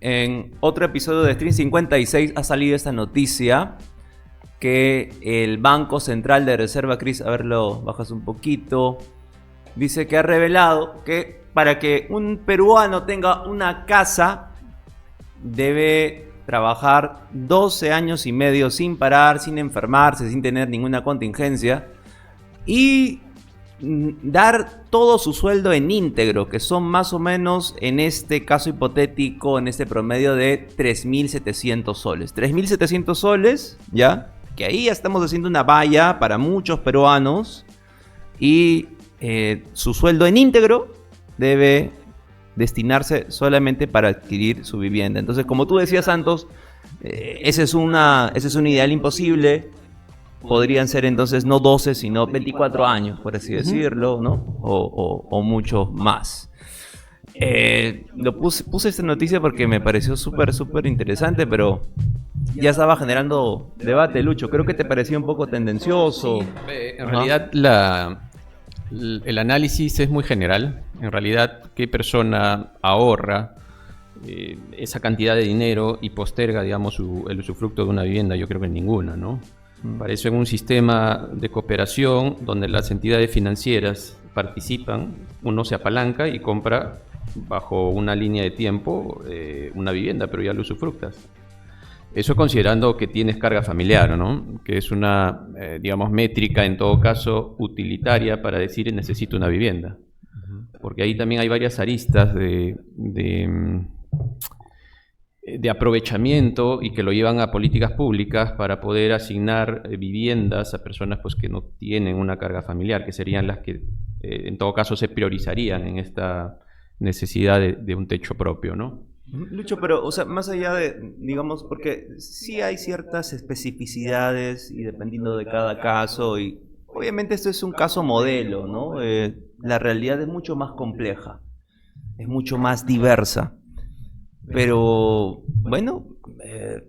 En otro episodio de Stream 56 ha salido esta noticia que el Banco Central de Reserva, Chris, a verlo, bajas un poquito, dice que ha revelado que para que un peruano tenga una casa debe trabajar 12 años y medio sin parar, sin enfermarse, sin tener ninguna contingencia y dar todo su sueldo en íntegro, que son más o menos, en este caso hipotético, en este promedio de 3.700 soles. 3.700 soles, ¿ya? Que ahí ya estamos haciendo una valla para muchos peruanos y su sueldo en íntegro debe destinarse solamente para adquirir su vivienda. Entonces, como tú decías, Santos, ese es un ideal imposible. Podrían ser entonces no 12, sino 24 años, por así decirlo, ¿no? O mucho más. Puse esta noticia porque me pareció súper sí, pero ya estaba generando debate, Lucho. Creo que te parecía un poco tendencioso. Sí, en realidad el análisis es muy general. En realidad, ¿qué persona ahorra esa cantidad de dinero y posterga, digamos, el usufructo de una vivienda? Yo creo que ninguna, ¿no? Para eso, en un sistema de cooperación donde las entidades financieras participan, uno se apalanca y compra bajo una línea de tiempo una vivienda, pero ya lo usufructas. Eso considerando que tienes carga familiar, ¿no? Que es una, digamos, métrica en todo caso utilitaria para decir necesito una vivienda. Porque ahí también hay varias aristas de aprovechamiento y que lo llevan a políticas públicas para poder asignar viviendas a personas pues, que no tienen una carga familiar, que serían las que en todo caso se priorizarían en esta necesidad de un techo propio, ¿no? Lucho, pero, o sea, más allá de, digamos, porque sí hay ciertas especificidades y dependiendo de cada caso, y obviamente esto es un caso modelo, ¿no? La realidad es mucho más compleja, es mucho más diversa. Pero, bueno,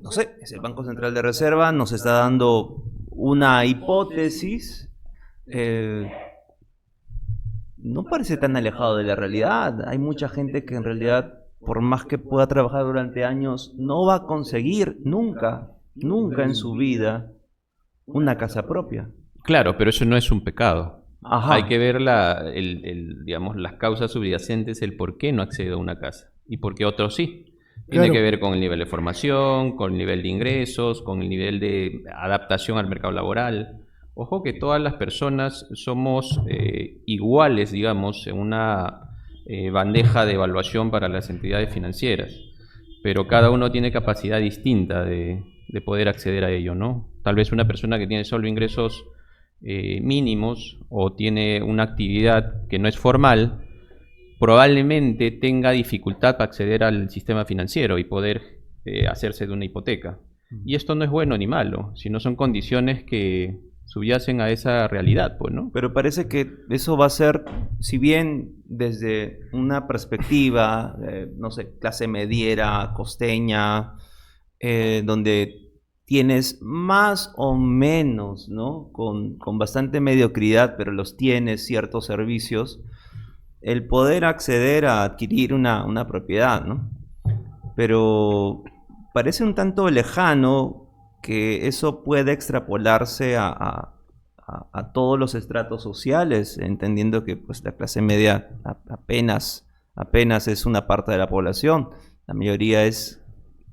no sé, es el Banco Central de Reserva, nos está dando una hipótesis, no parece tan alejado de la realidad. Hay mucha gente que en realidad, por más que pueda trabajar durante años, no va a conseguir nunca en su vida una casa propia. Claro, pero eso no es un pecado. Ajá. Hay que ver digamos, las causas subyacentes, el por qué no accede a una casa y por qué otros sí. Tiene que ver con el nivel de formación, con el nivel de ingresos, con el nivel de adaptación al mercado laboral. Ojo que todas las personas somos iguales, digamos, en una bandeja de evaluación para las entidades financieras, pero cada uno tiene capacidad distinta de poder acceder a ello, ¿no? Tal vez una persona que tiene solo ingresos mínimos o tiene una actividad que no es formal, probablemente tenga dificultad para acceder al sistema financiero y poder hacerse de una hipoteca. Y esto no es bueno ni malo, sino son condiciones que subyacen a esa realidad, pues, ¿no? Pero parece que eso va a ser, si bien desde una perspectiva, no sé, clase mediera, costeña, donde tienes más o menos, ¿no? Con bastante mediocridad, pero los tienes ciertos servicios, el poder acceder a adquirir una propiedad, ¿no? Pero parece un tanto lejano que eso pueda extrapolarse a todos los estratos sociales, entendiendo que pues, la clase media apenas es una parte de la población, la mayoría es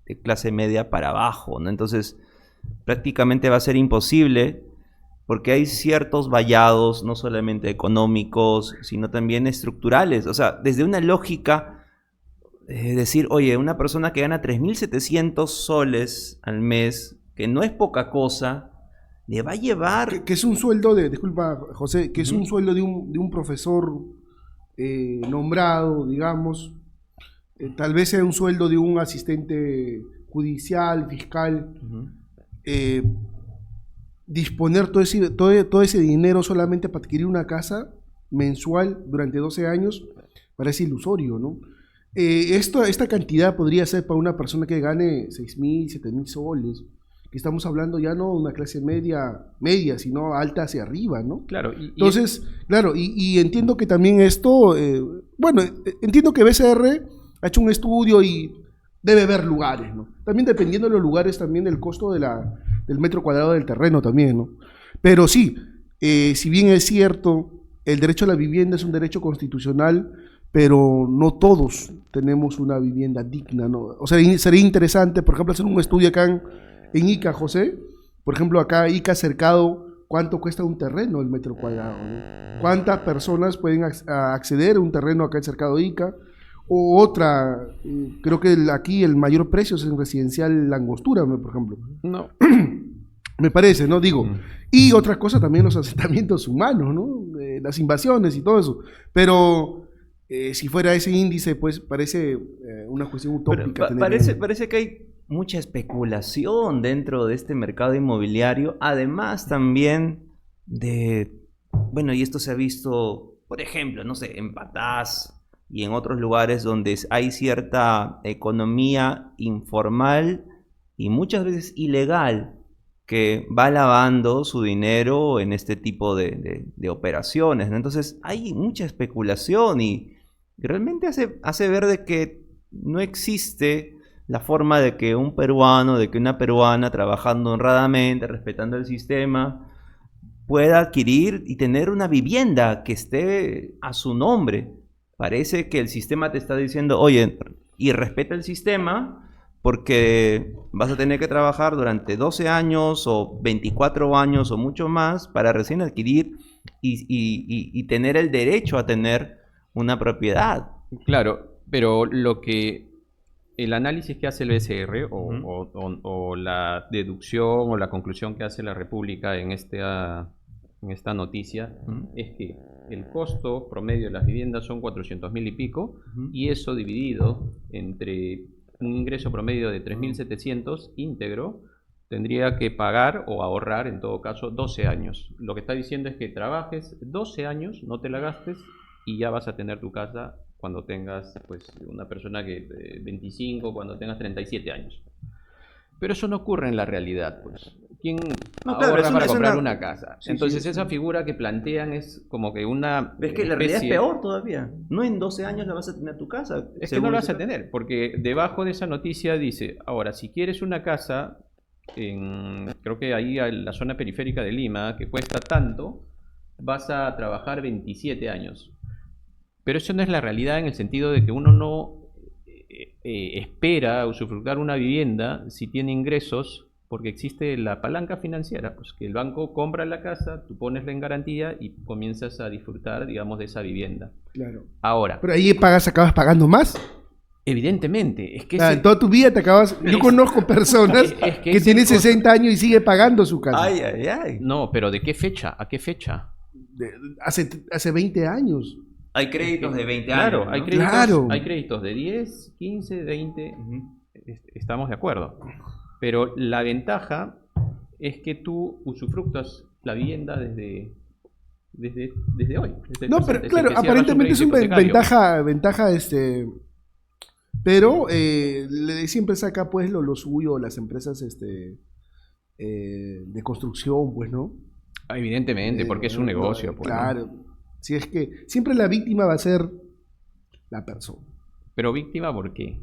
de clase media para abajo, ¿no? Entonces prácticamente va a ser imposible porque hay ciertos vallados, no solamente económicos, sino también estructurales. O sea, desde una lógica, decir, oye, una persona que gana 3.700 soles al mes, que no es poca cosa, le va a llevar... Que es un sueldo disculpa, José, que es un sueldo de un profesor nombrado, digamos, tal vez sea un sueldo de un asistente judicial, fiscal, disponer todo ese dinero solamente para adquirir una casa mensual durante 12 años parece ilusorio, ¿no? Esta cantidad podría ser para una persona que gane 6.000, 7.000 soles, que estamos hablando ya no de una clase media, sino alta hacia arriba, ¿no? Claro. Entonces, claro, y entiendo que también esto, entiendo que BCR ha hecho un estudio y debe haber lugares, ¿no? También dependiendo de los lugares, también del costo del metro cuadrado del terreno también, ¿no? Pero sí, si bien es cierto, el derecho a la vivienda es un derecho constitucional, pero no todos tenemos una vivienda digna, ¿no? O sea, sería interesante, por ejemplo, hacer un estudio acá en Ica, José. Por ejemplo, acá Ica Cercado, ¿cuánto cuesta un terreno el metro cuadrado, ¿no? ¿Cuántas personas pueden acceder a un terreno acá en Cercado Ica? O otra, creo que aquí el mayor precio es en residencial La Angostura, por ejemplo. No. Me parece, ¿no? Digo. Y otra cosa también los asentamientos humanos, ¿no? Las invasiones y todo eso. Pero si fuera ese índice, pues parece una cuestión utópica. Parece que hay mucha especulación dentro de este mercado inmobiliario. Además también bueno, y esto se ha visto, por ejemplo, no sé, en Patás y en otros lugares donde hay cierta economía informal y muchas veces ilegal que va lavando su dinero en este tipo de operaciones, ¿no? Entonces hay mucha especulación y realmente hace ver de que no existe la forma de que un peruano, de que una peruana trabajando honradamente, respetando el sistema, pueda adquirir y tener una vivienda que esté a su nombre. Parece que el sistema te está diciendo, oye, y respeta el sistema porque vas a tener que trabajar durante 12 años o 24 años o mucho más para recién adquirir y tener el derecho a tener una propiedad. Claro, pero el análisis que hace el BCR o la deducción o la conclusión que hace la República en esta noticia es que el costo promedio de las viviendas son 400.000 y pico, y eso dividido entre un ingreso promedio de 3.700 íntegro, tendría que pagar o ahorrar en todo caso 12 años. Lo que está diciendo es que trabajes 12 años, no te la gastes y ya vas a tener tu casa cuando tengas, pues, una persona que 25, cuando tengas 37 años. Pero eso no ocurre en la realidad, pues. ¿Quién ahorra para comprar una casa? Sí, entonces sí. Esa figura que plantean es como que una Es que la realidad es peor todavía. No en 12 años la vas a tener tu casa. Es que no la vas a tener, porque debajo de esa noticia dice, ahora, si quieres una casa, creo que ahí en la zona periférica de Lima, que cuesta tanto, vas a trabajar 27 años. Pero eso no es la realidad en el sentido de que uno no espera usufructuar una vivienda si tiene ingresos, porque existe la palanca financiera, pues que el banco compra la casa, tú ponesla en garantía y comienzas a disfrutar, digamos, de esa vivienda. Claro. Ahora. Pero ahí acabas pagando más. Evidentemente, es que en toda tu vida te acabas. Yo conozco personas que tienen 60 años y sigue pagando su casa. Ay, ay, ay. No, pero ¿de qué fecha? ¿A qué fecha? Hace 20 años. Hay créditos de 20 claro, años. ¿no? Hay créditos de 10, 15, 20. Estamos de acuerdo. Pero la ventaja es que tú usufructas la vivienda desde hoy. Desde no, pero claro, aparentemente es una ventaja, pero siempre saca pues lo suyo las empresas de construcción, pues, ¿no? Evidentemente, porque es un negocio. Pues, claro, ¿no? Si es que siempre la víctima va a ser la persona. ¿Pero víctima por qué?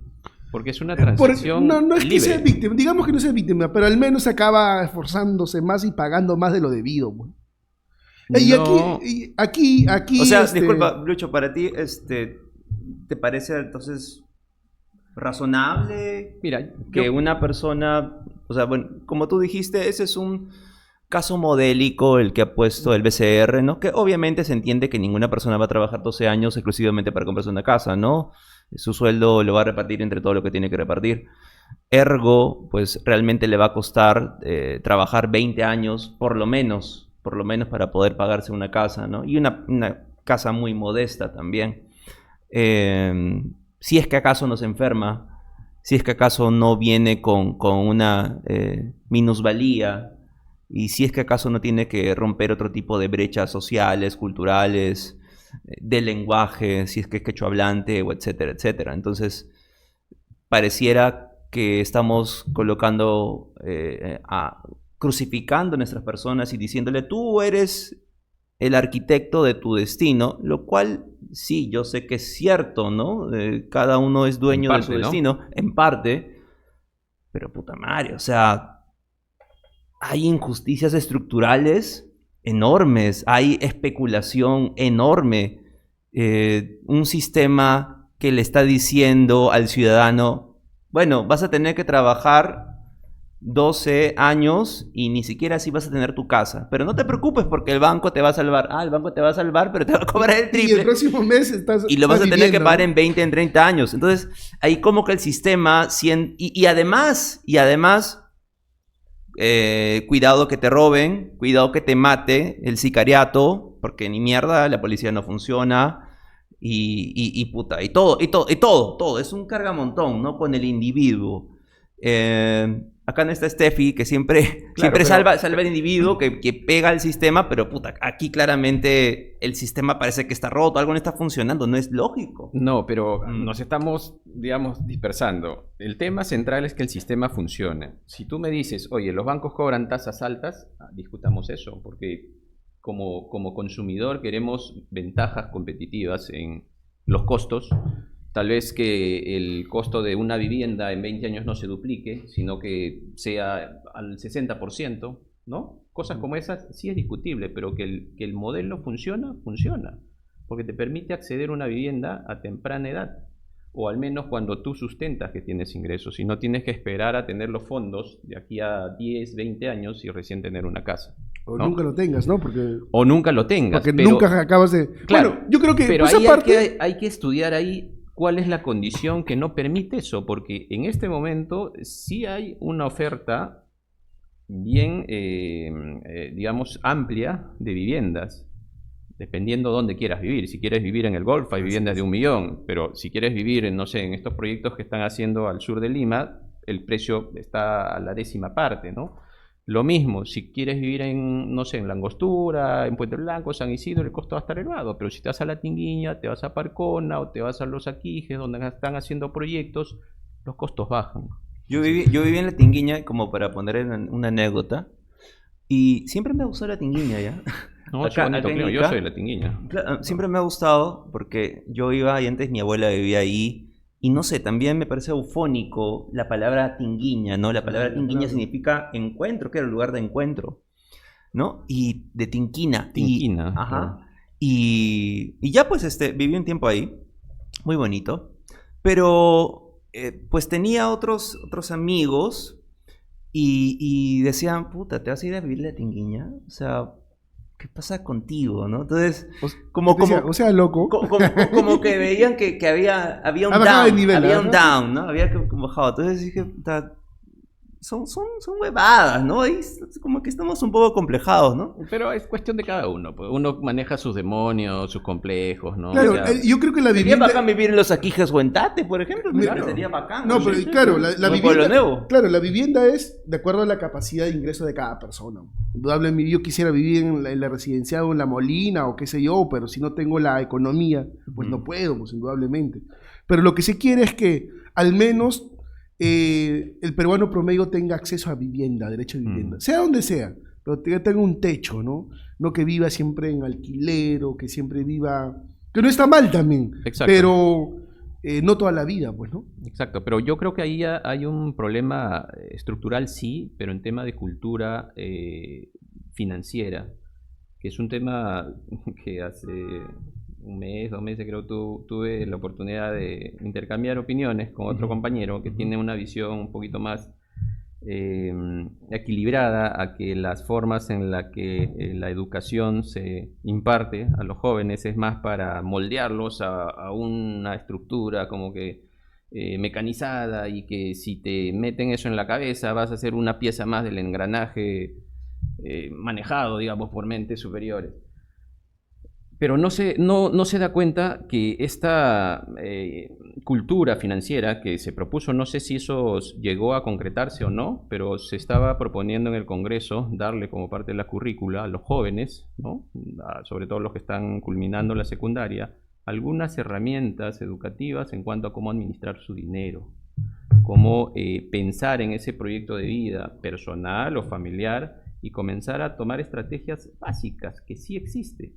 Porque es una transacción no es libre. Que sea víctima, digamos que no sea víctima, pero al menos acaba esforzándose más y pagando más de lo debido. Pues. Y aquí... O sea, disculpa, Lucho, para ti, ¿te parece entonces razonable que una persona, o sea, bueno, como tú dijiste, ese es un caso modélico el que ha puesto el BCR, ¿no? Que obviamente se entiende que ninguna persona va a trabajar 12 años exclusivamente para comprarse una casa, ¿no? Su sueldo lo va a repartir entre todo lo que tiene que repartir. Ergo, pues realmente le va a costar trabajar 20 años, por lo menos para poder pagarse una casa, ¿no? Y una casa muy modesta también. Si es que acaso no se enferma, si es que acaso no viene con una minusvalía, y si es que acaso no tiene que romper otro tipo de brechas sociales, culturales, de lenguaje, si es que es quechohablante, o etcétera, etcétera. Entonces, pareciera que estamos colocando, crucificando a nuestras personas y diciéndole, tú eres el arquitecto de tu destino, lo cual sí, yo sé que es cierto, ¿no? Cada uno es dueño de su destino, en parte, pero puta madre, o sea, hay injusticias estructurales enormes, hay especulación enorme, un sistema que le está diciendo al ciudadano, bueno, vas a tener que trabajar 12 años y ni siquiera así vas a tener tu casa. Pero no te preocupes porque el banco te va a salvar. Ah, el banco te va a salvar, pero te va a cobrar el triple. Y el próximo mes y lo vas a tener que pagar en 20, en 30 años. Entonces, ahí como que el sistema... Y además, cuidado que te roben, cuidado que te mate el sicariato, porque ni mierda, la policía no funciona. Y todo. Es un cargamontón, ¿no? Con el individuo. Acá no está Steffi, que siempre salva al individuo, que pega al sistema, pero puta, aquí claramente el sistema parece que está roto, algo no está funcionando, no es lógico. No, pero nos estamos, digamos, dispersando. El tema central es que el sistema funcione. Si tú me dices, oye, los bancos cobran tasas altas, discutamos eso, porque como consumidor queremos ventajas competitivas en los costos. Tal vez que el costo de una vivienda en 20 años no se duplique, sino que sea al 60%, ¿no? Cosas como esas sí es discutible, pero que el modelo funciona, porque te permite acceder a una vivienda a temprana edad, o al menos cuando tú sustentas que tienes ingresos, y no tienes que esperar a tener los fondos de aquí a 10, 20 años y recién tener una casa. O ¿no? Nunca lo tengas, ¿no? O nunca lo tengas. Porque nunca acabas de... Claro, bueno, yo creo que... Pero ahí hay que estudiar ahí cuál es la condición que no permite eso, porque en este momento sí hay una oferta bien, digamos, amplia de viviendas, dependiendo dónde quieras vivir. Si quieres vivir en el Golf, hay viviendas de 1 millón, pero si quieres vivir en, no sé, en estos proyectos que están haciendo al sur de Lima, el precio está a la 10ª parte, ¿no? Lo mismo, si quieres vivir en, no sé, en La Angostura, en Puente Blanco, San Isidro, el costo va a estar elevado, pero si te vas a La Tinguiña, te vas a Parcona o te vas a Los Aquijes, donde están haciendo proyectos, los costos bajan. Yo viví en La Tinguiña, como para poner en una anécdota, y siempre me gustó La Tinguiña, ¿ya? No, acá, yo soy de La Tinguiña. Siempre me ha gustado porque yo iba y antes mi abuela vivía ahí. Y no sé, también me parece eufónico la palabra tinguiña, ¿no? La palabra tinguiña significa encuentro, que era el lugar de encuentro, ¿no? Y de Tinquina. Tinquina. Ajá. Claro. Y ya pues viví un tiempo ahí, muy bonito. Pero pues tenía otros amigos y decían, puta, ¿te vas a ir a vivir a Tinguiña? O sea... ¿qué pasa contigo, no? Entonces, o sea, loco. Como que veían que había un down, ¿no? Había como bajado. Entonces dije, son huevadas, ¿no? Y como que estamos un poco complejados, ¿no? Pero es cuestión de cada uno. Pues uno maneja sus demonios, sus complejos, ¿no? Claro, yo creo que la vivienda... Sería bacán vivir en Los Aquijes o en Tate, por ejemplo. Claro. Sería bacán. No, pero claro, la vivienda... Nuevo. Claro, la vivienda es de acuerdo a la capacidad de ingreso de cada persona. Indudablemente yo quisiera vivir en la residencial o en La Molina o qué sé yo, pero si no tengo la economía, pues no puedo, pues indudablemente. Pero lo que se quiere es que al menos... el peruano promedio tenga acceso a vivienda, derecho a vivienda, sea donde sea, pero que tenga un techo, ¿no? No que viva siempre en alquiler o que siempre viva... Que no está mal también, exacto, pero no toda la vida, pues, ¿no? Exacto, pero yo creo que ahí hay un problema estructural, sí, pero en tema de cultura financiera, que es un tema que hace... 1 mes, 2 meses creo tuve la oportunidad de intercambiar opiniones con otro compañero que tiene una visión un poquito más equilibrada a que las formas en las que la educación se imparte a los jóvenes es más para moldearlos a una estructura como que mecanizada, y que si te meten eso en la cabeza vas a ser una pieza más del engranaje manejado, digamos, por mentes superiores. Pero no se da cuenta que esta cultura financiera que se propuso, no sé si eso llegó a concretarse o no, pero se estaba proponiendo en el Congreso darle como parte de la currícula a los jóvenes, ¿no? Sobre todo los que están culminando la secundaria, algunas herramientas educativas en cuanto a cómo administrar su dinero, cómo pensar en ese proyecto de vida personal o familiar y comenzar a tomar estrategias básicas que sí existen.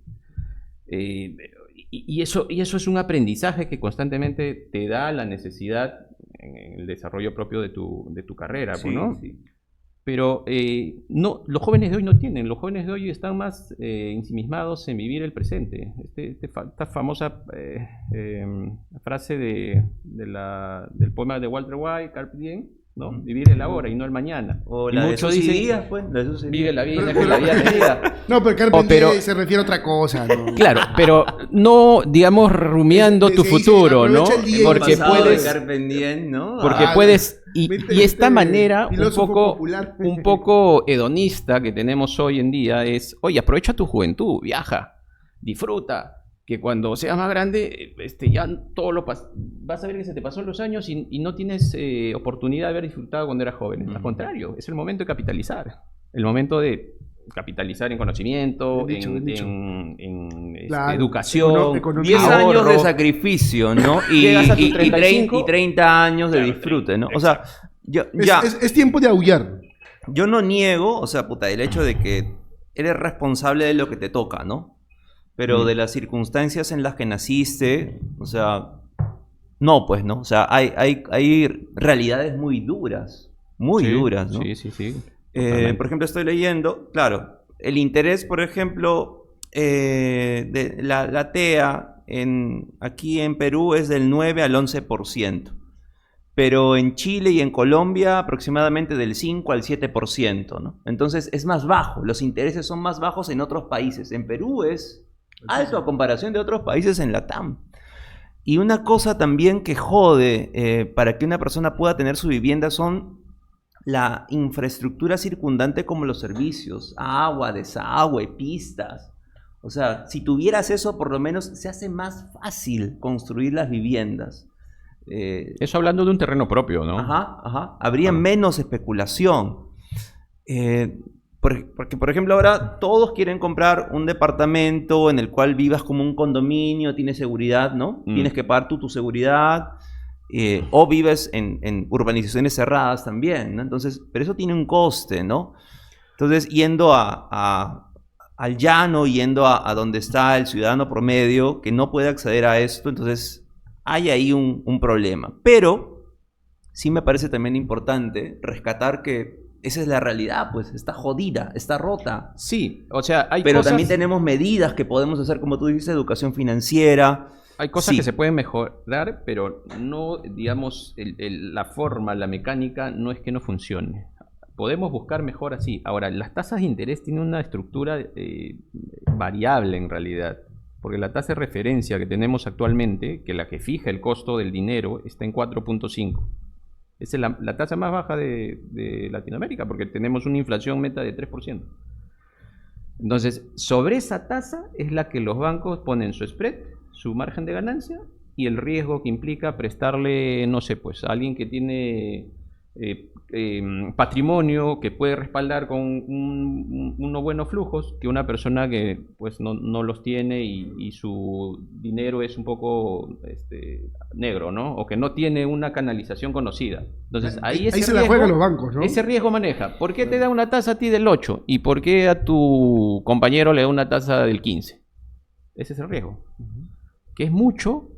Y eso es un aprendizaje que constantemente te da la necesidad en el desarrollo propio de tu carrera, Sí, ¿no? sí. Pero no, los jóvenes de hoy no tienen, los jóvenes de hoy están más ensimismados en vivir el presente. Esta famosa frase del poema de Walter White, Carpe Diem, ¿no? Vivir el ahora y no el mañana. O Y la de muchos Susy dicen, Díaz, pues. La de Susy vive Díaz. la vida, que la vida te diga. No, pero Carpe pero- Diem se refiere a otra cosa, ¿no? Claro, pero no, digamos, rumiando tu Se dice, futuro, ¿no? aprovecha el día y Porque el pasado puedes... de Carpe Diem, ¿no? Porque Ah, puedes, y mente- esta mente manera filósofo popular. un poco hedonista que tenemos hoy en día es, oye, aprovecha tu juventud, viaja, disfruta, que cuando seas más grande, ya todo vas a ver que se te pasó los años y no tienes oportunidad de haber disfrutado cuando eras joven. Al contrario, es el momento de capitalizar, el momento de capitalizar en conocimiento, Bien dicho, bien dicho. en Claro, educación, economía. 10 años ahorro. de sacrificio, ¿no? Y, Llegas a tus y 35, 30 años de claro, disfrute, ¿no? O sea, Es tiempo de aullar. yo no niego, o sea, puta, el hecho de que eres responsable de lo que te toca, ¿no? Pero de las circunstancias en las que naciste, o sea, no, pues, ¿no? O sea, hay realidades muy duras, muy Sí, duras, ¿no? Sí. Totalmente. Por ejemplo, estoy leyendo, claro, el interés, por ejemplo, de la TEA aquí en Perú es del 9 al 11%, pero en Chile y en Colombia aproximadamente del 5 al 7%, ¿no? Entonces es más bajo, los intereses son más bajos en otros países. En Perú es alto a comparación de otros países en Latam. Y una cosa también que jode para que una persona pueda tener su vivienda son la infraestructura circundante como los servicios, agua, desagüe, pistas. O sea, si tuvieras eso, por lo menos se hace más fácil construir las viviendas. Eso hablando de un terreno propio, ¿no? Ajá. Habría Claro. menos especulación. Porque, por ejemplo, ahora todos quieren comprar un departamento en el cual vivas como un condominio, tienes seguridad, ¿no? Tienes que pagar tu seguridad. O vives en urbanizaciones cerradas también, ¿no? Entonces, pero eso tiene un coste, ¿no? Entonces, yendo al llano, yendo a donde está el ciudadano promedio que no puede acceder a esto, entonces hay ahí un problema. Pero sí me parece también importante rescatar que esa es la realidad, pues está jodida, está rota. Sí, o sea, hay Pero cosas, también tenemos medidas que podemos hacer, como tú dices, educación financiera. hay cosas Sí. que se pueden mejorar, pero no, digamos, la forma, la mecánica, no es que no funcione. Podemos buscar mejor así. Ahora, las tasas de interés tienen una estructura variable en realidad, porque la tasa de referencia que tenemos actualmente, que la que fija el costo del dinero, está en 4.5. Esa es la tasa más baja de Latinoamérica, porque tenemos una inflación meta de 3%. Entonces, sobre esa tasa es la que los bancos ponen su spread, su margen de ganancia y el riesgo que implica prestarle, no sé, pues a alguien que tiene patrimonio que puede respaldar con unos buenos flujos que una persona que pues no los tiene y su dinero es un poco negro, ¿no? O que no tiene una canalización conocida. Entonces ahí se la juegan los bancos, ¿no? Ese riesgo maneja. ¿Por qué te da una tasa a ti del 8 y por qué a tu compañero le da una tasa del 15? Ese es el riesgo. Que es mucho,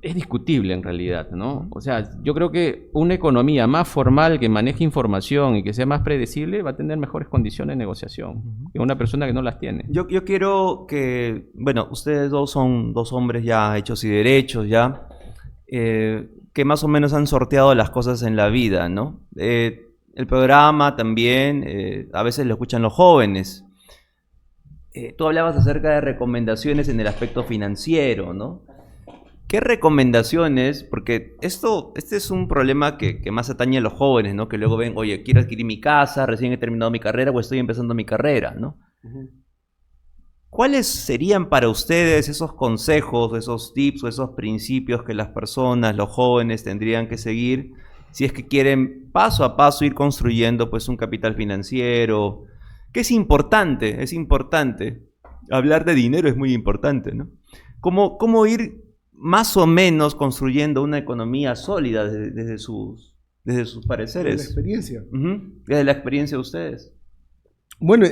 es discutible en realidad, ¿no? O sea, yo creo que una economía más formal que maneje información y que sea más predecible va a tener mejores condiciones de negociación que una persona que no las tiene. Yo quiero que, bueno, ustedes dos son dos hombres ya hechos y derechos, ya, que más o menos han sorteado las cosas en la vida, ¿no? El programa también, a veces lo escuchan los jóvenes. Tú hablabas acerca de recomendaciones en el aspecto financiero, ¿no? ¿Qué recomendaciones? Porque este es un problema que más atañe a los jóvenes, ¿no? Que luego ven, oye, quiero adquirir mi casa, recién he terminado mi carrera o estoy empezando mi carrera, ¿no? ¿Cuáles serían para ustedes esos consejos, esos tips o esos principios que las personas, los jóvenes tendrían que seguir si es que quieren paso a paso ir construyendo pues un capital financiero? Que es importante. Hablar de dinero es muy importante, ¿no? ¿Cómo ir más o menos construyendo una economía sólida desde sus pareceres? De la experiencia. Desde la experiencia de ustedes. Bueno,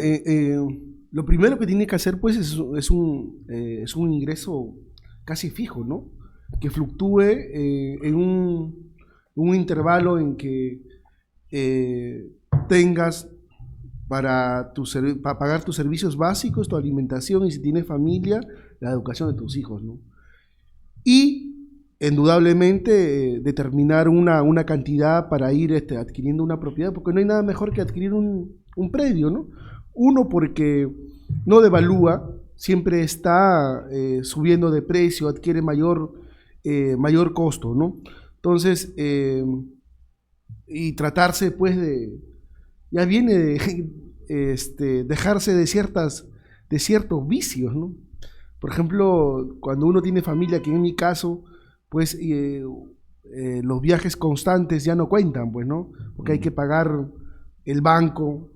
lo primero que tiene que hacer pues es un ingreso casi fijo, ¿no? Que fluctúe en un intervalo en que tengas para pagar tus servicios básicos, tu alimentación y si tienes familia, la educación de tus hijos, ¿no? Y indudablemente determinar una cantidad para ir adquiriendo una propiedad, porque no hay nada mejor que adquirir un predio, ¿no? Uno, porque no devalúa, siempre está subiendo de precio, adquiere mayor costo, ¿no? Entonces, y tratarse pues ya viene de dejarse de ciertos vicios, ¿no? Por ejemplo, cuando uno tiene familia, que en mi caso, pues los viajes constantes ya no cuentan, pues, ¿no? Porque hay que pagar el banco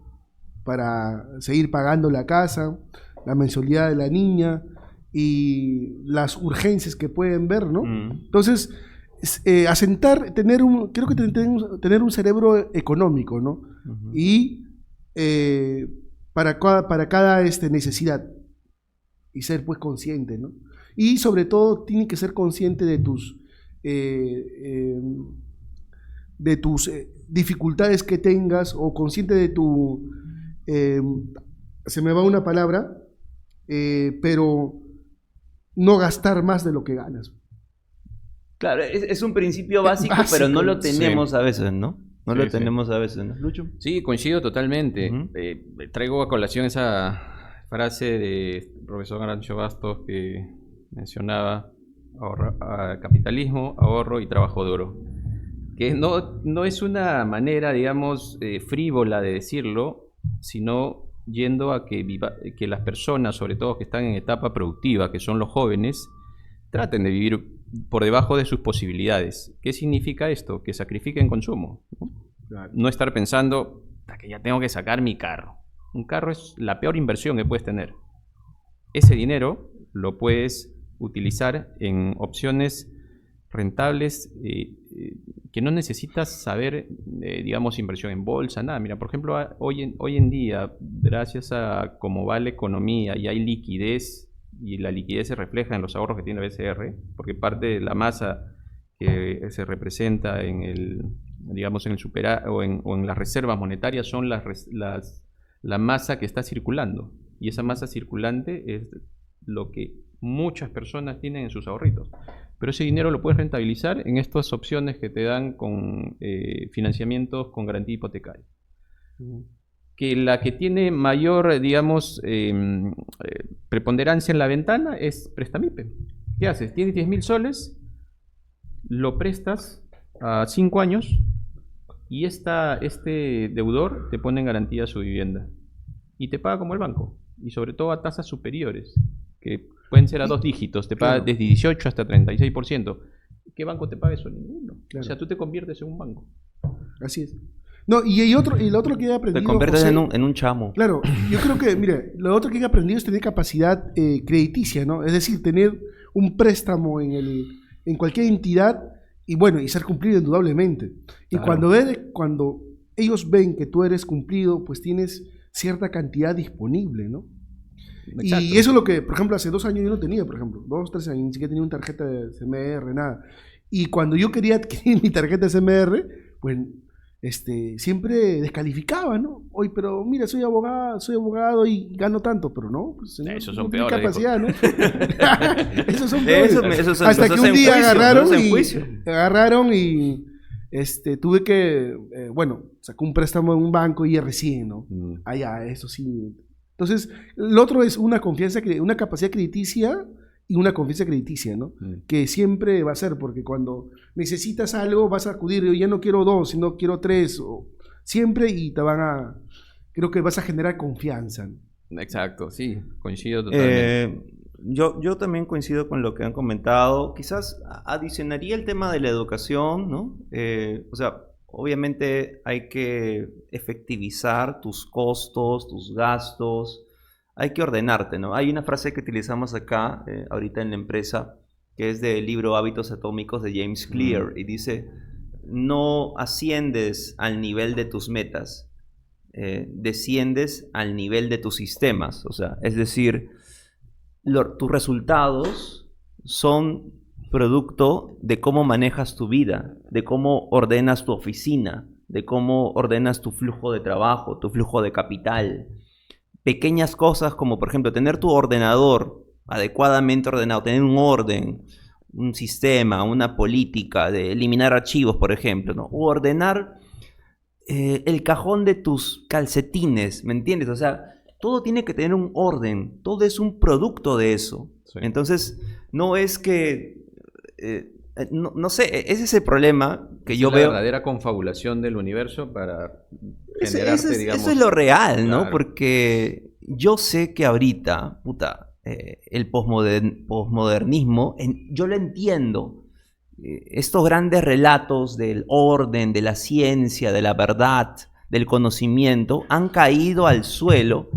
para seguir pagando la casa, la mensualidad de la niña y las urgencias que pueden ver, ¿no? Entonces, creo que tener un cerebro económico, ¿no? Y para cada necesidad y ser pues consciente, ¿no? Y sobre todo tiene que ser consciente de tus dificultades que tengas o consciente de se me va una palabra, pero no gastar más de lo que ganas. Claro, es un principio básico, pero no lo tenemos a veces, ¿no? No lo tenemos a veces, ¿no, Lucho? Sí, coincido totalmente. Traigo a colación esa frase de profesor Garancho Bastos que mencionaba capitalismo, ahorro y trabajo duro. Que no es una manera, digamos, frívola de decirlo, sino yendo a que las personas, sobre todo que están en etapa productiva, que son los jóvenes, traten de vivir por debajo de sus posibilidades. ¿Qué significa esto? Que sacrifiquen consumo, ¿no? Claro. No estar pensando que ya tengo que sacar mi carro. Un carro es la peor inversión que puedes tener. Ese dinero lo puedes utilizar en opciones rentables que no necesitas saber, digamos, inversión en bolsa, nada. Mira, por ejemplo, hoy en día, gracias a cómo va la economía y hay liquidez, y la liquidez se refleja en los ahorros que tiene el BCR, porque parte de la masa que se representa en el, digamos, en el o en las reservas monetarias son la masa que está circulando, y esa masa circulante es lo que muchas personas tienen en sus ahorritos. Pero ese dinero lo puedes rentabilizar en estas opciones que te dan con financiamientos con garantía hipotecaria. Que la que tiene mayor, digamos, preponderancia en la ventana es Prestamipe. ¿Qué haces? Tienes 10.000 soles, lo prestas a 5 años y este deudor te pone en garantía su vivienda y te paga como el banco, y sobre todo a tasas superiores, que pueden ser a 2 dígitos, te paga desde 18 hasta 36%. ¿Qué banco te paga eso? Ninguno. Claro. O sea, tú te conviertes en un banco. Así es. No, y lo otro que he aprendido... Te conviertes, José, en un chamo. Claro, yo creo que, mire, lo otro que he aprendido es tener capacidad crediticia, ¿no? Es decir, tener un préstamo en cualquier entidad y bueno, y ser cumplido indudablemente. Y claro, cuando ellos ven que tú eres cumplido, pues tienes cierta cantidad disponible, ¿no? Exacto. Y eso es lo que, por ejemplo, hace 2 años yo no tenía, por ejemplo, 2, 3 años, ni siquiera tenía una tarjeta de CMR, nada. Y cuando yo quería adquirir mi tarjeta de CMR, pues... siempre descalificaba, ¿no? Oye, pero mira, soy abogado y gano tanto, pero no, pues señor, esos son peores, capacidad, ¿no? Esos son peores. Hasta que un día agarraron y tuve que, sacó un préstamo en un banco y recién, ¿no? Allá, eso sí. Entonces, lo otro es una capacidad crediticia y una confianza crediticia, ¿no? Que siempre va a ser, porque cuando necesitas algo vas a acudir, yo ya no quiero 2, sino quiero 3, siempre, y creo que vas a generar confianza, ¿no? Exacto, sí, coincido totalmente. Yo también coincido con lo que han comentado. Quizás adicionaría el tema de la educación, ¿no? O sea, obviamente hay que efectivizar tus costos, tus gastos. Hay que ordenarte, ¿no? Hay una frase que utilizamos acá, ahorita en la empresa, que es del libro Hábitos Atómicos de James Clear, y dice, no asciendes al nivel de tus metas, desciendes al nivel de tus sistemas. O sea, es decir, tus resultados son producto de cómo manejas tu vida, de cómo ordenas tu oficina, de cómo ordenas tu flujo de trabajo, tu flujo de capital. Pequeñas cosas como, por ejemplo, tener tu ordenador adecuadamente ordenado, tener un orden, un sistema, una política de eliminar archivos, por ejemplo, ¿no? O ordenar el cajón de tus calcetines, ¿me entiendes? O sea, todo tiene que tener un orden, todo es un producto de eso. Sí. Entonces, no es que... no sé, ese es el problema que yo veo. La verdadera confabulación del universo para generarte, digamos... Eso es lo real, ¿no? Claro. Porque yo sé que ahorita, el posmodernismo, yo lo entiendo. Estos grandes relatos del orden, de la ciencia, de la verdad, del conocimiento, han caído al suelo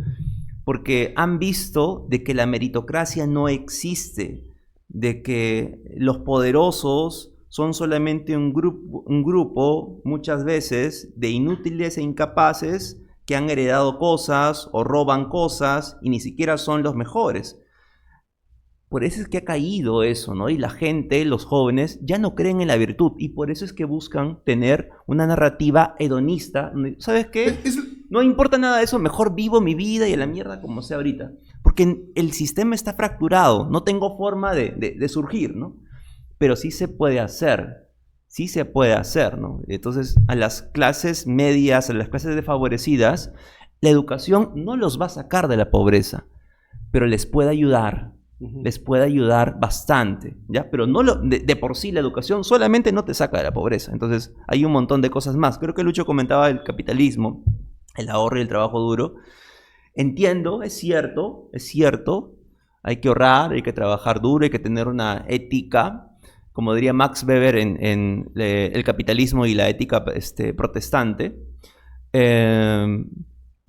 porque han visto de que la meritocracia no existe, de que los poderosos son solamente un grupo, muchas veces, de inútiles e incapaces que han heredado cosas o roban cosas y ni siquiera son los mejores. Por eso es que ha caído eso, ¿no? Y la gente, los jóvenes, ya no creen en la virtud y por eso es que buscan tener una narrativa hedonista. ¿Sabes qué? No importa nada de eso, mejor vivo mi vida y a la mierda como sea ahorita. Porque el sistema está fracturado, no tengo forma de surgir, ¿no? Pero sí se puede hacer, ¿no? Entonces, a las clases medias, a las clases desfavorecidas, la educación no los va a sacar de la pobreza, pero les puede ayudar. Les puede ayudar bastante, ¿ya? Pero no de por sí la educación solamente no te saca de la pobreza. Entonces hay un montón de cosas más. Creo que Lucho comentaba el capitalismo, el ahorro y el trabajo duro. Entiendo, es cierto, hay que ahorrar, hay que trabajar duro, hay que tener una ética, como diría Max Weber en El capitalismo y la ética protestante.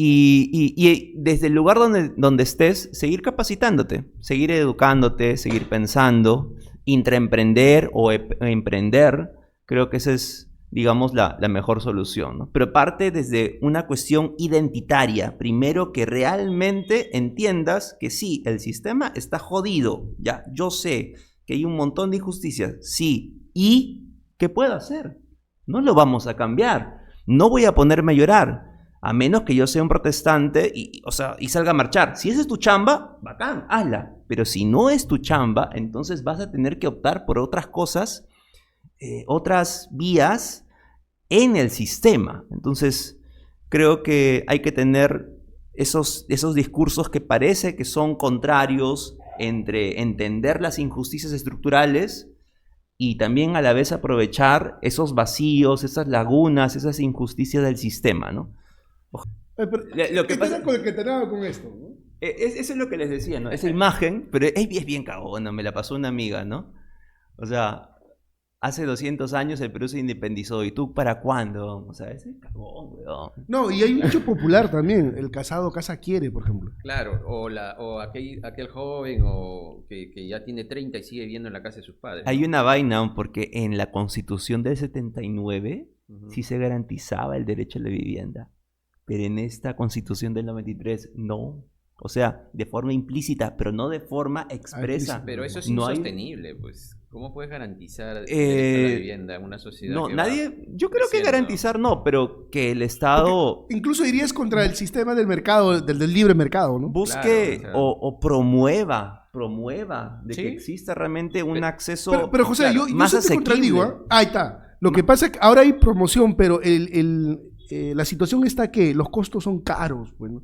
Y desde el lugar donde estés, seguir capacitándote, seguir educándote, seguir pensando, intraemprender o emprender, creo que esa es, digamos, la mejor solución, ¿no? Pero parte desde una cuestión identitaria. Primero que realmente entiendas que sí, el sistema está jodido, ya, yo sé que hay un montón de injusticias, sí, ¿y qué puedo hacer? No lo vamos a cambiar, no voy a ponerme a llorar. A menos que yo sea un protestante y salga a marchar. Si esa es tu chamba, bacán, hazla. Pero si no es tu chamba, entonces vas a tener que optar por otras cosas, otras vías en el sistema. Entonces, creo que hay que tener esos discursos que parece que son contrarios entre entender las injusticias estructurales y también a la vez aprovechar esos vacíos, esas lagunas, esas injusticias del sistema, ¿no? Lo que pasa con el que tenía con esto, ¿no? Eso es lo que les decía, ¿no? Esa imagen, pero es bien cagona, me la pasó una amiga, ¿no? O sea, hace 200 años el Perú se independizó, ¿y tú para cuándo? O sea, ese es cagón, weón. No, y hay un hecho popular también, el casado casa quiere, por ejemplo. Claro, o aquel joven que ya tiene 30 y sigue viviendo en la casa de sus padres, ¿no? Hay una vaina, porque en la Constitución del 79 sí se garantizaba el derecho a la vivienda. Pero en esta Constitución del 93 no. O sea, de forma implícita, pero no de forma expresa. Pero eso es insostenible, pues. ¿Cómo puedes garantizar el derecho a la vivienda en una sociedad? No, yo creo que garantizar no, pero que el Estado... Porque incluso irías contra el sistema del mercado, del libre mercado, ¿no? Busque o promueva de que exista realmente un acceso pero José, yo más te contradigo, ¿eh? Ahí está. Lo que pasa es que ahora hay promoción, pero la situación está que los costos son caros. Bueno,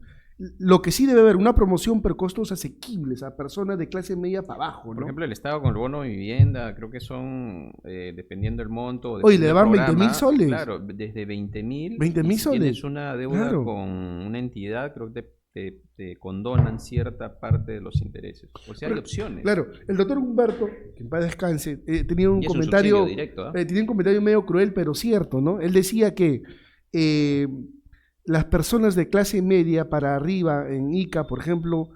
lo que sí debe haber una promoción, pero costos asequibles a personas de clase media para abajo, ¿no? Por ejemplo, el Estado con el bono de vivienda, creo que son, dependiendo del monto... Oye, le daban 20.000 soles. Claro, desde 20.000. 20.000 soles. Si tienes una deuda con una entidad, creo que te condonan cierta parte de los intereses. O sea, hay opciones. Claro, el doctor Humberto, que en paz descanse, tenía un comentario directo, tenía un comentario medio cruel, pero cierto, ¿no? Él decía que las personas de clase media para arriba en Ica, por ejemplo,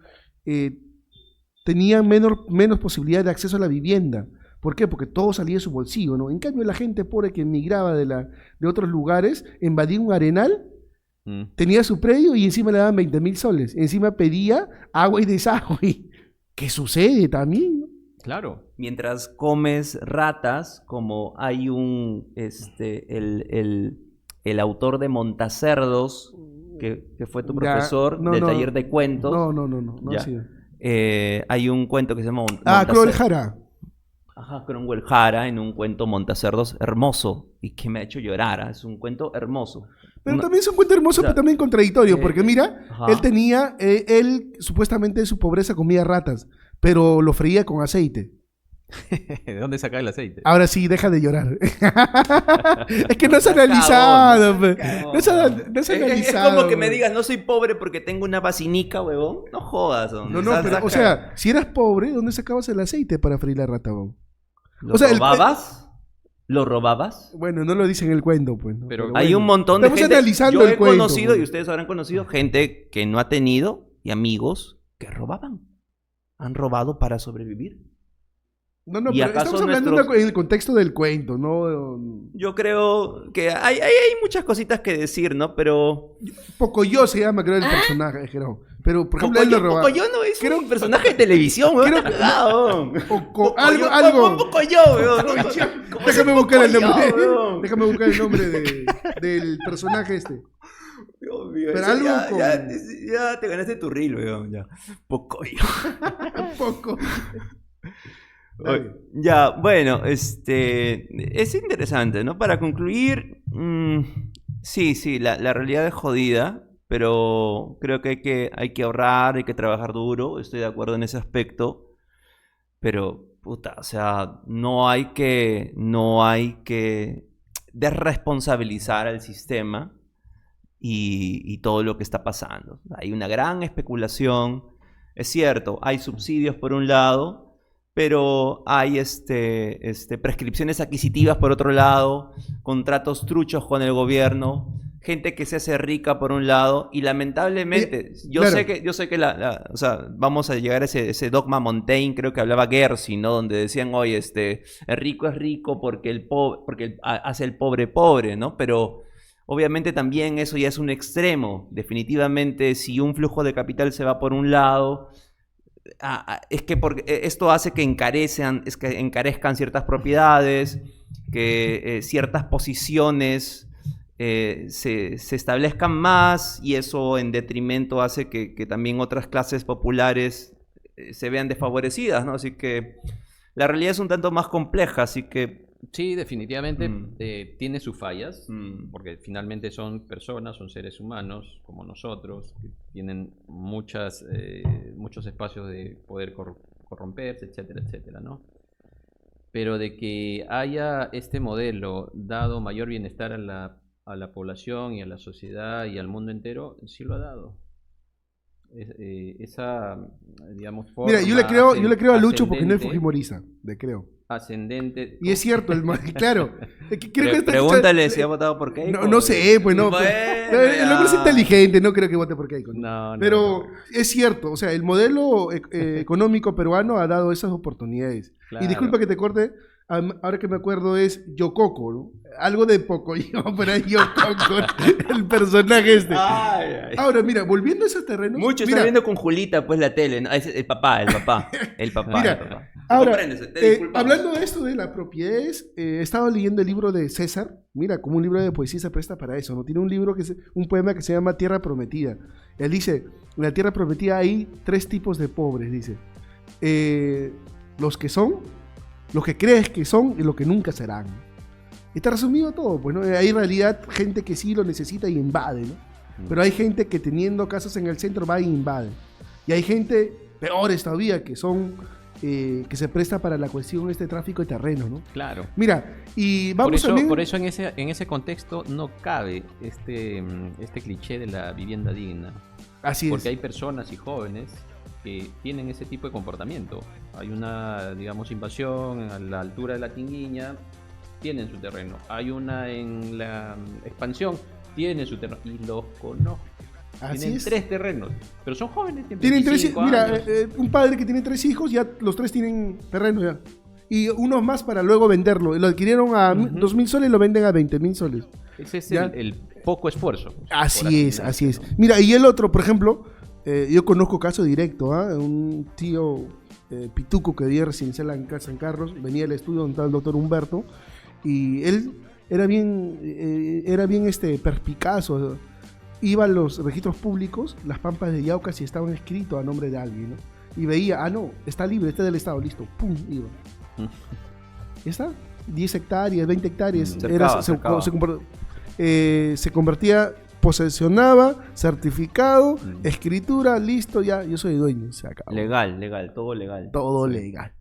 tenían menos posibilidad de acceso a la vivienda. ¿Por qué? Porque todo salía de su bolsillo, ¿no? En cambio, la gente pobre que emigraba de otros lugares, invadía un arenal Tenía su predio y encima le daban 20.000 soles. Encima pedía agua y desagüe. ¿Qué sucede también? Claro. Mientras comes ratas, como hay el autor de Montacerdos, que fue tu profesor del taller de cuentos. No Ya. ha sido. Hay un cuento que se llama Crowell Jara. Ajá, Cromwell Jara, en un cuento Montacerdos hermoso y que me ha hecho llorar. Es un cuento hermoso. Pero también es un cuento hermoso, pero también contradictorio, porque mira, ajá. él supuestamente en su pobreza comía ratas, pero lo freía con aceite. ¿De dónde saca el aceite? Ahora sí, deja de llorar. Es que no has analizado, pe. No has analizado. Es como que me digas, no soy pobre porque tengo una vacinica, huevón. No jodas, hombre. No, pero, o sea, si eras pobre, ¿dónde sacabas el aceite para freír la rata, huevón? ¿Lo robabas? ¿Lo robabas? Bueno, no lo dice en el cuento, pues. ¿no? Pero hay bueno, un montón de estamos gente. analizando Yo el he cuento, conocido, pues. y ustedes habrán conocido, gente que no ha tenido y amigos que robaban. Han robado para sobrevivir. No, ¿Y pero acaso estamos hablando nuestros- en el contexto del cuento, ¿no? Yo creo que hay muchas cositas que decir, ¿no? Pero... Pocoyo se llama, creo, el personaje, creo. Pero, por ejemplo, él lo robaba. Pocoyo no es Creo- un personaje de televisión, weón. creo- Está cagado. Algo. Pocoyo, weón. ¿Cómo Déjame se buscar el Pocoyo, nombre. weón? Déjame buscar el nombre del personaje este. Dios mío, Pero eso algo ya, con- ya te ganaste tu reel, weón. Ya. Pocoyo. Poco. Ya, bueno, es interesante, ¿no? Para concluir, sí, la realidad es jodida, pero creo que hay que ahorrar, hay que trabajar duro, estoy de acuerdo en ese aspecto, pero, puta, o sea, no hay que desresponsabilizar al sistema y todo lo que está pasando. Hay una gran especulación, es cierto, hay subsidios por un lado, pero hay prescripciones adquisitivas por otro lado, contratos truchos con el gobierno, gente que se hace rica por un lado, y lamentablemente, yo claro. sé que o sea, vamos a llegar a ese dogma Montaigne, creo que hablaba Gersi, ¿no? Donde decían, oye, el rico es rico porque hace el pobre pobre, ¿no? Pero obviamente también eso ya es un extremo. Definitivamente, si un flujo de capital se va por un lado, es que esto hace que encarezcan ciertas propiedades, que ciertas posiciones se establezcan más, y eso en detrimento hace que también otras clases populares se vean desfavorecidas, ¿no? Así que la realidad es un tanto más compleja, así que... Sí, definitivamente tiene sus fallas, Mm. porque finalmente son personas, son seres humanos como nosotros, que tienen muchos espacios de poder corromperse, etcétera, etcétera, ¿no? Pero de que haya este modelo dado mayor bienestar a la población y a la sociedad y al mundo entero, sí lo ha dado. Esa, digamos, forma Mira, yo le creo a Lucho porque no es ascendente- fujimorista, le creo. ascendente. Y es cierto, claro. Pregúntale si ha votado por Keiko. No sé, pues no. Bueno, el hombre es ya. inteligente, no creo que vote por Keiko. No, Pero no. es cierto, o sea, el modelo económico peruano ha dado esas oportunidades. Claro. Y disculpa que te corte, ahora que me acuerdo es Yococo, ¿no? Algo de Pocoyo, pero es Yococo, el personaje este. Ay, ay. Ahora, mira, volviendo a esos terrenos. Mucho mira, está viendo con Julita, pues, la tele, ¿no? Es el papá. Mira, el papá. ahora, Compréndese, te disculpamos. hablando de esto de la propiedad, he estado leyendo el libro de César. Mira, como un libro de poesía se presta para eso, ¿no? Tiene un libro un poema que se llama Tierra Prometida. Él dice, en la Tierra Prometida hay 3 tipos de pobres, dice. Los que son, los que crees que son y los que nunca serán. Y te resumido todo, pues, ¿no? Hay en realidad gente que sí lo necesita y invade, ¿no? Pero hay gente que teniendo casas en el centro va e invade. Y hay gente, peores todavía, que son que se presta para la cuestión de este tráfico de terreno, ¿no? Claro. Mira, y vamos también... Por eso en ese contexto no cabe este cliché de la vivienda digna. Así Porque es. hay personas y jóvenes que tienen ese tipo de comportamiento. Hay una, digamos, invasión a la altura de la Tinguiña, tienen su terreno. Hay una en la expansión, tienen su terreno. Y los conozco. Así Tienen es. 3 terrenos, pero son jóvenes. Tienen 3 25 mira, años. un padre que tiene 3 hijos, ya los 3 tienen terreno ya. Y unos más para luego venderlo. Lo adquirieron a 2.000 soles y lo venden a 20.000 soles. Ese es ¿ya? el poco esfuerzo. Así es. Mira, y el otro, por ejemplo, yo conozco caso directo, un tío pituco que vivía residencial en San Carlos, venía al estudio donde estaba el doctor Humberto, y él era bien perspicaz, o sea, iba a los registros públicos, las pampas de Yauca, si estaban escritos a nombre de alguien, ¿no? Y veía, no, está libre, está del Estado, listo, pum, iba. ¿Ya está? 10 hectáreas, 20 hectáreas. Se convertía, posesionaba, certificado, escritura, listo, ya, yo soy dueño, se acabó. Legal, todo legal. Todo legal.